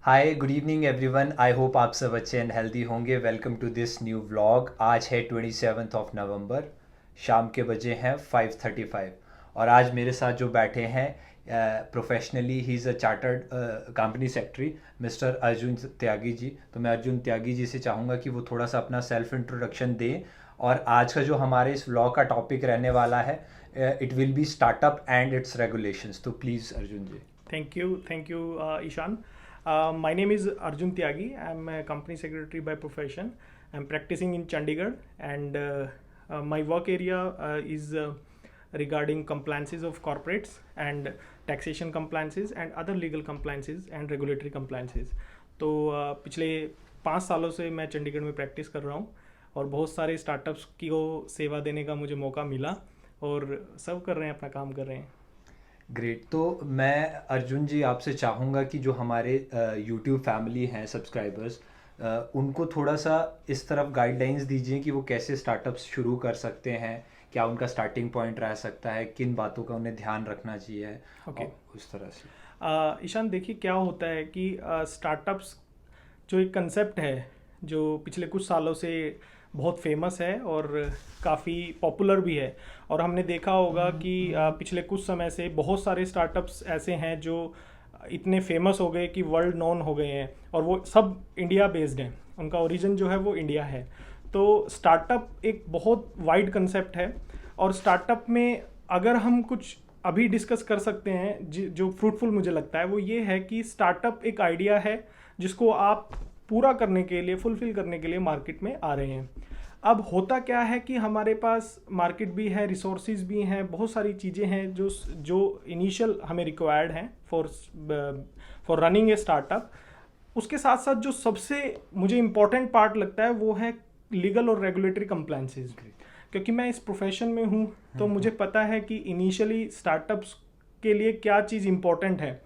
Hi good evening everyone. I hope आप सब अच्छे एंड हेल्दी होंगे। Welcome to this new vlog. आज है 27 नवंबर। शाम के बजे हैं 5:35 और आज मेरे साथ जो बैठे हैं professionally he is a chartered company secretary mister Arjun Tyagi ji. तो मैं अर्जुन त्यागी जी से चाहूँगा कि वो थोड़ा सा अपना सेल्फ इंट्रोडक्शन दें। और आज का जो हमारे इस व्लॉग का टॉपिक रहने वाला है, it will be startup and its regulations. तो please Arjun ji. Thank you, Ishan. My name is Arjun Tyagi. I'm a company secretary by profession. I'm practicing in Chandigarh, and my work area is regarding compliances of corporates and taxation compliances and other legal compliances and regulatory compliances. तो पिछले 5 सालों से मैं चंडीगढ़ में practice कर रहा हूँ और बहुत सारे स्टार्टअप्स की को सेवा देने का मुझे मौका मिला और सब कर रहे हैं, अपना काम कर रहे हैं। ग्रेट। तो मैं अर्जुन जी आपसे चाहूँगा कि जो हमारे यूट्यूब फैमिली हैं सब्सक्राइबर्स, उनको थोड़ा सा इस तरफ गाइडलाइंस दीजिए कि वो कैसे स्टार्टअप्स शुरू कर सकते हैं, क्या उनका स्टार्टिंग पॉइंट रह सकता है, किन बातों का उन्हें ध्यान रखना चाहिए ओके। और उस तरह से। ईशान, देखिए क्या होता है कि स्टार्टअप्स जो एक कंसेप्ट है जो पिछले कुछ सालों से बहुत फेमस है और काफ़ी पॉपुलर भी है। और हमने देखा होगा कि पिछले कुछ समय से बहुत सारे स्टार्टअप्स ऐसे हैं जो इतने फेमस हो गए कि वर्ल्ड नोन हो गए हैं और वो सब इंडिया बेस्ड हैं, उनका ओरिजिन जो है वो इंडिया है। तो स्टार्टअप एक बहुत वाइड कंसेप्ट है और स्टार्टअप में अगर हम कुछ अभी डिस्कस कर सकते हैं जो फ्रूटफुल मुझे लगता है वो ये है कि स्टार्टअप एक आइडिया है जिसको आप पूरा करने के लिए, फुलफिल करने के लिए मार्केट में आ रहे हैं। अब होता क्या है कि हमारे पास मार्केट भी है, रिसोर्सेज भी हैं, बहुत सारी चीज़ें हैं जो जो इनिशियल हमें रिक्वायर्ड हैं फॉर रनिंग ए स्टार्टअप। उसके साथ साथ जो सबसे मुझे इम्पोर्टेंट पार्ट लगता है वो है लीगल और रेगुलेटरी कंप्लायंसेस। क्योंकि मैं इस प्रोफेशन में हूँ तो मुझे पता है कि इनिशियली स्टार्टअप्स के लिए क्या चीज़ इम्पोर्टेंट है।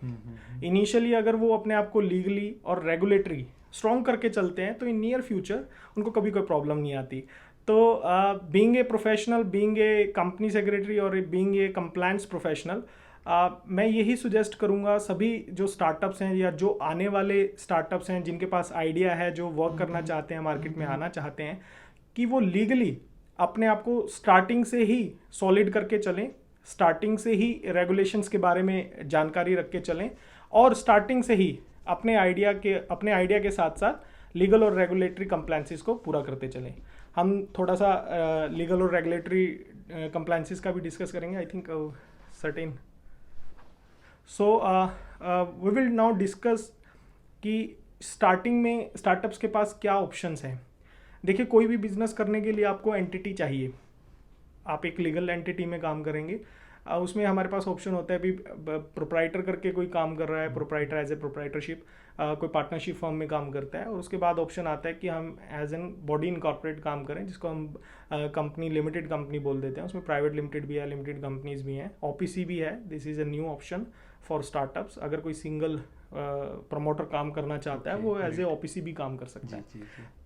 इनिशियली अगर वो अपने आप को लीगली और रेगुलेटरी स्ट्रॉन्ग करके चलते हैं तो इन नियर फ्यूचर उनको कभी कोई प्रॉब्लम नहीं आती। तो being a professional, being a company secretary और बीइंग ए कंप्लायंस प्रोफेशनल, मैं यही सुजेस्ट करूँगा सभी जो स्टार्टअप्स हैं या जो आने वाले स्टार्टअप्स हैं जिनके पास आइडिया है, जो वर्क करना चाहते हैं, मार्केट में आना चाहते हैं, कि वो लीगली अपने आप को स्टार्टिंग से ही सॉलिड करके चलें, स्टार्टिंग से ही रेगुलेशंस के बारे में जानकारी रख के चलें और स्टार्टिंग से ही अपने आइडिया के साथ साथ लीगल और रेगुलेटरी कंप्लायंसेस को पूरा करते चलें। हम थोड़ा सा लीगल और रेगुलेटरी कंप्लायंसेस का भी डिस्कस करेंगे, I think certain. So we will now discuss कि स्टार्टिंग में स्टार्टअप्स के पास क्या ऑप्शंस हैं। देखिए, कोई भी बिजनेस करने के लिए आपको एंटिटी चाहिए। आप एक लीगल एंटिटी में काम करेंगे, उसमें हमारे पास ऑप्शन होता है अभी प्रोप्राइटर करके कोई काम कर रहा है, प्रोप्राइटर एज ए प्रोप्राइटरशिप, कोई पार्टनरशिप फर्म में काम करता है, और उसके बाद ऑप्शन आता है कि हम एज एन बॉडी इनकॉर्पोरेट काम करें, जिसको हम कंपनी लिमिटेड कंपनी बोल देते हैं। उसमें प्राइवेट लिमिटेड भी है, लिमिटेड कंपनीज भी हैं, ओपीसी भी है। This is a new option for startups. अगर कोई सिंगल प्रमोटर काम करना चाहता है वो एज ए ओपीसी भी काम कर सकता है।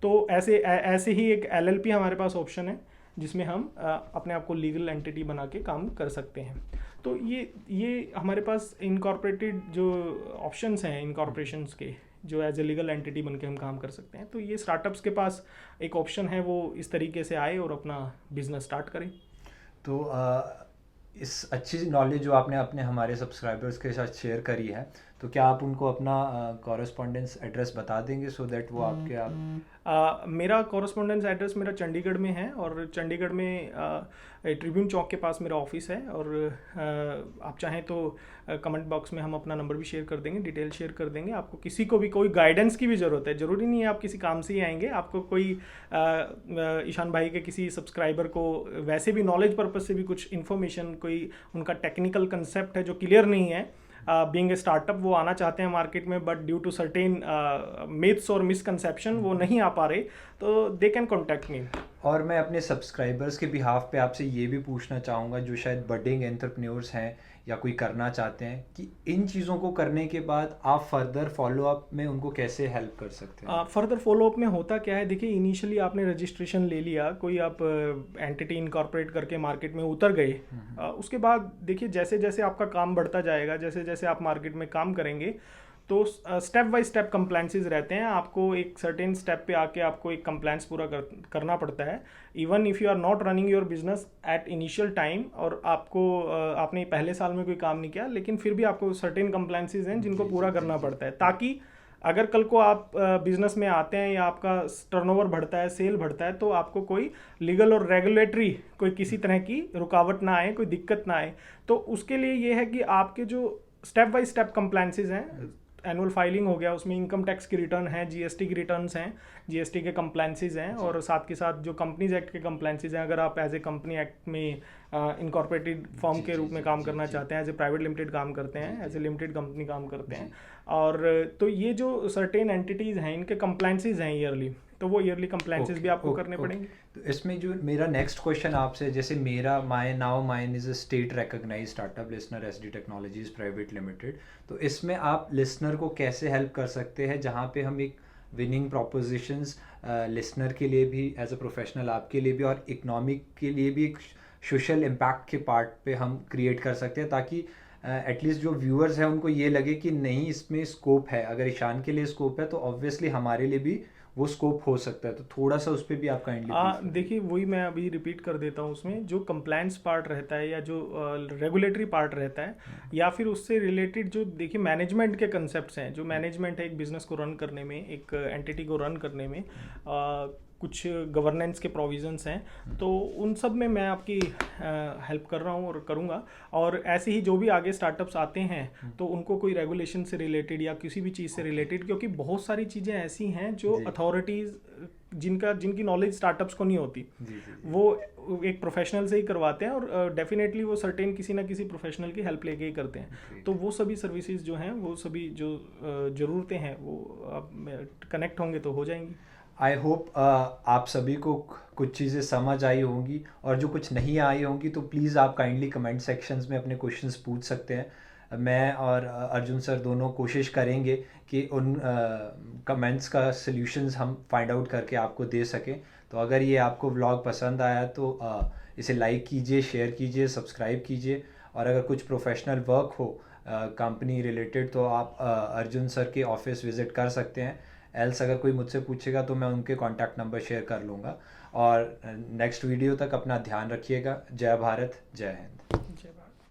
तो ऐसे ही एक एलएलपी हमारे पास ऑप्शन है जिसमें हम अपने आप को लीगल एंटिटी बना के काम कर सकते हैं। तो ये हमारे पास इनकॉर्पोरेटेड जो ऑप्शंस हैं इनकॉर्पोरेशंस के, जो एज ए लीगल एंटिटी बन के हम काम कर सकते हैं। तो ये स्टार्टअप्स के पास एक ऑप्शन है, वो इस तरीके से आए और अपना बिजनेस स्टार्ट करें। तो इस अच्छी नॉलेज जो आपने अपने हमारे सब्सक्राइबर्स के साथ शेयर करी है, तो क्या आप उनको अपना कॉरेस्पॉन्डेंस एड्रेस बता देंगे सो दैट वो आपके आप मेरा कॉरेस्पॉन्डेंस एड्रेस मेरा चंडीगढ़ में है और चंडीगढ़ में ट्रिब्यून चौक के पास मेरा ऑफिस है। और आप चाहें तो कमेंट बॉक्स में हम अपना नंबर भी शेयर कर देंगे, डिटेल शेयर कर देंगे। आपको किसी को भी कोई गाइडेंस की भी ज़रूरत है, ज़रूरी नहीं है आप किसी काम से ही आएंगे। आपको कोई ईशान भाई के किसी सब्सक्राइबर को वैसे भी नॉलेज पर्पज से भी कुछ इन्फॉर्मेशन, कोई उनका टेक्निकल कंसेप्ट है जो क्लियर नहीं है, बीइंग ए स्टार्टअप वो आना चाहते हैं मार्केट में, but due to certain myths और मिसकंसेप्शन वो नहीं आ पा रहे, तो दे कैन कॉन्टैक्ट मी। और मैं अपने सब्सक्राइबर्स के बिहाफ पे आपसे ये भी पूछना चाहूँगा जो शायद बडिंग एंटरप्रेन्योर्स हैं या कोई करना चाहते हैं, कि इन चीज़ों को करने के बाद आप फर्दर फॉलोअप में उनको कैसे हेल्प कर सकते हैं। फर्दर फॉलोअप में होता क्या है, देखिए इनिशियली आपने रजिस्ट्रेशन ले लिया, कोई आप एंटिटी इनकॉर्पोरेट करके मार्केट में उतर गए, उसके बाद देखिए जैसे जैसे आपका काम बढ़ता जाएगा, जैसे जैसे आप मार्केट में काम करेंगे, तो स्टेप बाय स्टेप कंप्लायंसेस रहते हैं, आपको एक सर्टेन स्टेप पे आके आपको एक कंप्लायंस पूरा करना पड़ता है। Even if you are not running your business at initial time, और आपने पहले साल में कोई काम नहीं किया, लेकिन फिर भी आपको सर्टेन कंप्लायंसेस हैं जिनको पूरा करना पड़ता है, ताकि अगर कल को आप बिजनेस में आते हैं या आपका टर्नओवर बढ़ता है, सेल बढ़ता है, तो आपको कोई लीगल और रेगुलेटरी कोई किसी तरह की रुकावट ना आए, कोई दिक्कत ना आए। तो उसके लिए ये है कि आपके जो स्टेप बाय स्टेप कंप्लायंसेस हैं, एनुअल फाइलिंग हो गया, उसमें इनकम टैक्स की रिटर्न है, जीएसटी की रिटर्न्स हैं, जीएसटी के कंप्लायंसेस हैं, और साथ के साथ जो कंपनीज एक्ट के कंप्लायंसेस हैं, अगर आप एज ए कंपनी एक्ट में इनकॉर्पोरेटेड फर्म के रूप में काम करना चाहते हैं, एज ए प्राइवेट लिमिटेड काम करते हैं, एज ए लिमिटेड कंपनी काम करते हैं, और तो ये जो सर्टेन एंटिटीज़ हैं इनके कंप्लायंसेस हैं ईयरली, तो वो ईयरली कंप्लायंसेस भी आपको करने पड़ेंगे। तो इसमें जो मेरा नेक्स्ट क्वेश्चन आपसे, जैसे मेरा mine is a state recognized startup, listener SD technologies private limited, तो इसमें आप लिसनर को कैसे हेल्प कर सकते हैं, जहाँ पे हम एक विनिंग प्रोपोजिशंस लिसनर के लिए भी, एज अ प्रोफेशनल आपके लिए भी, और इकोनॉमिक के लिए भी एक सोशल इम्पैक्ट के पार्ट पे हम क्रिएट कर सकते हैं, ताकि एटलीस्ट जो व्यूअर्स हैं उनको ये लगे कि नहीं, इसमें स्कोप है। अगर ईशान के लिए स्कोप है तो ऑब्वियसली हमारे लिए भी वो स्कोप हो सकता है। तो थोड़ा सा उस पर भी आप काइंडली देखिए, वही मैं अभी रिपीट कर देता हूँ, उसमें जो कंप्लायंस पार्ट रहता है या जो रेगुलेटरी पार्ट रहता है, या फिर उससे रिलेटेड जो, देखिए, मैनेजमेंट के कंसेप्ट्स हैं, जो मैनेजमेंट है एक बिजनेस को रन करने में, एक एंटिटी को रन करने में, कुछ गवर्नेंस के प्रोविजंस हैं, तो उन सब में मैं आपकी हेल्प कर रहा हूँ और करूँगा। और ऐसे ही जो भी आगे स्टार्टअप्स आते हैं तो उनको कोई रेगुलेशन से रिलेटेड या किसी भी चीज़ से रिलेटेड, क्योंकि बहुत सारी चीज़ें ऐसी हैं जो अथॉरिटीज़ जिनकी नॉलेज स्टार्टअप्स को नहीं होती, वो एक प्रोफेशनल से ही करवाते हैं, और डेफिनेटली वो सर्टेन किसी ना किसी प्रोफेशनल की हेल्प लेके ही करते हैं। तो वो सभी सर्विसेज जो हैं, वो सभी जो ज़रूरतें हैं, वो कनेक्ट होंगे तो हो जाएंगी। आई होप आप सभी को कुछ चीज़ें समझ आई होंगी, और जो कुछ नहीं आई होंगी तो प्लीज़ आप काइंडली कमेंट सेक्शंस में अपने क्वेश्चंस पूछ सकते हैं। मैं और अर्जुन सर दोनों कोशिश करेंगे कि उन कमेंट्स का सल्यूशंस हम फाइंड आउट करके आपको दे सकें। तो अगर ये आपको व्लॉग पसंद आया तो इसे लाइक कीजिए, शेयर कीजिए, सब्सक्राइब कीजिए, और अगर कुछ प्रोफेशनल वर्क हो कंपनी रिलेटेड तो आप अर्जुन सर के ऑफिस विज़िट कर सकते हैं। एल्स अगर कोई मुझसे पूछेगा तो मैं उनके कॉन्टैक्ट नंबर शेयर कर लूँगा। और नेक्स्ट वीडियो तक अपना ध्यान रखिएगा। जय भारत, जय हिंद।